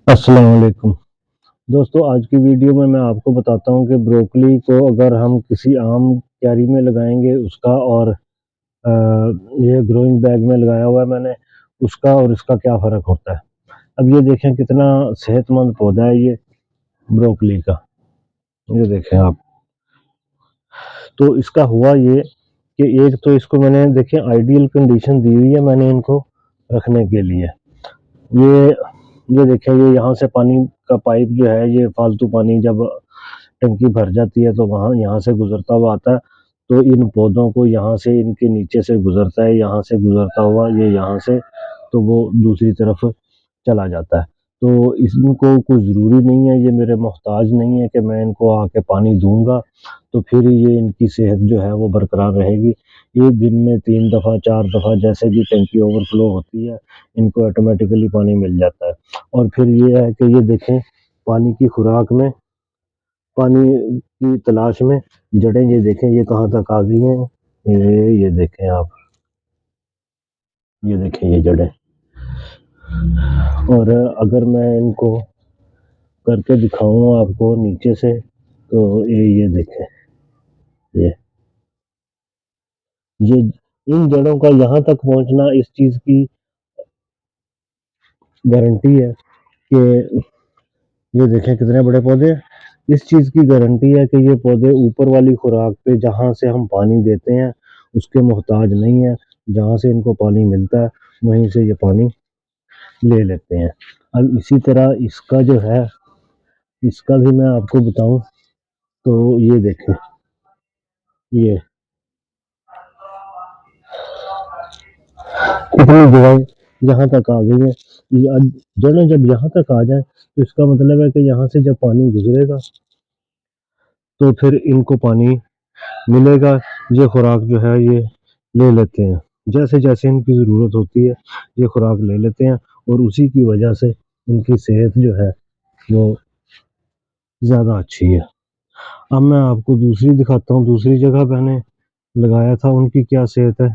السلام علیکم دوستو، آج کی ویڈیو میں آپ کو بتاتا ہوں کہ بروکلی کو اگر ہم کسی عام کیاری میں لگائیں گے اس کا اور یہ گروئنگ بیگ میں لگایا ہوا ہے میں نے اس کا اور اس کا کیا فرق ہوتا ہے۔ اب یہ دیکھیں کتنا صحت مند پودا ہے یہ بروکلی کا، یہ دیکھیں آپ۔ تو اس کا ہوا یہ کہ ایک تو اس کو میں نے دیکھیں آئیڈیل کنڈیشن دی ہوئی ہے میں نے ان کو رکھنے کے لیے۔ یہ دیکھیں یہ یہاں سے پانی کا پائپ جو ہے یہ فالتو پانی جب ٹنکی بھر جاتی ہے تو یہاں سے گزرتا ہوا آتا ہے، تو ان پودوں کو یہاں سے ان کے نیچے سے گزرتا ہے، یہاں سے گزرتا ہوا یہ یہاں سے تو وہ دوسری طرف چلا جاتا ہے۔ تو اس کو کوئی ضروری نہیں ہے، یہ میرے محتاج نہیں ہے کہ میں ان کو آ کے پانی دوں گا تو پھر یہ ان کی صحت جو ہے وہ برقرار رہے گی۔ یہ دن میں 3 دفعہ 4 دفعہ جیسے بھی ٹنکی اوور فلو ہوتی ہے ان کو آٹومیٹیکلی پانی مل جاتا ہے۔ اور پھر یہ ہے کہ یہ دیکھیں پانی کی خوراک میں، پانی کی تلاش میں جڑیں یہ دیکھیں یہ کہاں تک آ گئی ہیں، یہ دیکھیں آپ، یہ دیکھیں یہ جڑیں۔ اور اگر میں ان کو کر کے دکھاؤں آپ کو نیچے سے تو یہ دیکھیں یہ ان جڑوں کا یہاں تک پہنچنا اس چیز کی گارنٹی ہے کہ یہ دیکھیں کتنے بڑے پودے، اس چیز کی گارنٹی ہے کہ یہ پودے اوپر والی خوراک پہ جہاں سے ہم پانی دیتے ہیں اس کے محتاج نہیں ہے، جہاں سے ان کو پانی ملتا ہے وہیں سے یہ پانی لے لیتے ہیں۔ اب اسی طرح اس کا جو ہے اس کا بھی میں آپ کو بتاؤں تو یہ دیکھیں یہ کتنی جگہیں یہاں تک آ گئی ہیں۔ جڑیں جب یہاں تک آ جائیں تو اس کا مطلب ہے کہ یہاں سے جب پانی گزرے گا تو پھر ان کو پانی ملے گا، یہ خوراک جو ہے یہ لے لیتے ہیں، جیسے جیسے ان کی ضرورت ہوتی ہے یہ خوراک لے لیتے ہیں اور اسی کی وجہ سے ان کی صحت جو ہے وہ زیادہ اچھی ہے۔ اب میں آپ کو دوسری دکھاتا ہوں، دوسری جگہ میں نے لگایا تھا ان کی کیا صحت ہے۔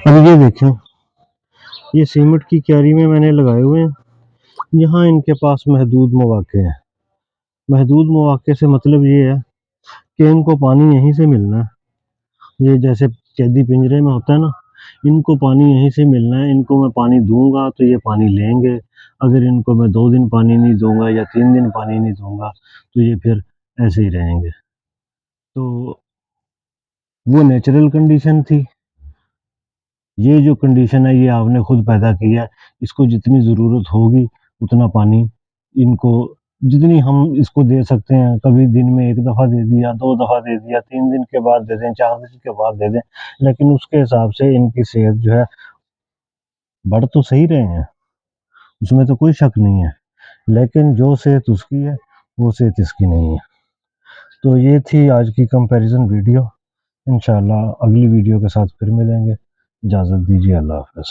اب یہ دیکھیں یہ سیمنٹ کی کیاری میں نے لگائے ہوئے ہیں، یہاں ان کے پاس محدود مواقع ہیں۔ محدود مواقع سے مطلب یہ ہے کہ ان کو پانی یہیں سے ملنا ہے، یہ جیسے قیدی پنجرے میں ہوتا ہے نا، ان کو پانی یہیں سے ملنا ہے۔ ان کو میں پانی دوں گا تو یہ پانی لیں گے، اگر ان کو میں 2 دن پانی نہیں دوں گا یا 3 دن پانی نہیں دوں گا تو یہ پھر ایسے ہی رہیں گے۔ تو وہ نیچرل کنڈیشن تھی، یہ جو کنڈیشن ہے یہ آپ نے خود پیدا کی ہے۔ اس کو جتنی ضرورت ہوگی اتنا پانی ان کو جتنی ہم اس کو دے سکتے ہیں، کبھی دن میں 1 دفعہ دے دیا، 2 دفعہ دے دیا، 3 دن کے بعد دے دیں، 4 دن کے بعد دے دیں، لیکن اس کے حساب سے ان کی صحت جو ہے بڑھ تو صحیح رہے ہیں، اس میں تو کوئی شک نہیں ہے، لیکن جو صحت اس کی ہے وہ صحت اس کی نہیں ہے۔ تو یہ تھی آج کی کمپیریزن ویڈیو، انشاءاللہ اگلی ویڈیو کے ساتھ پھر ملیں گے، اجازت دیجیے، اللہ حافظ۔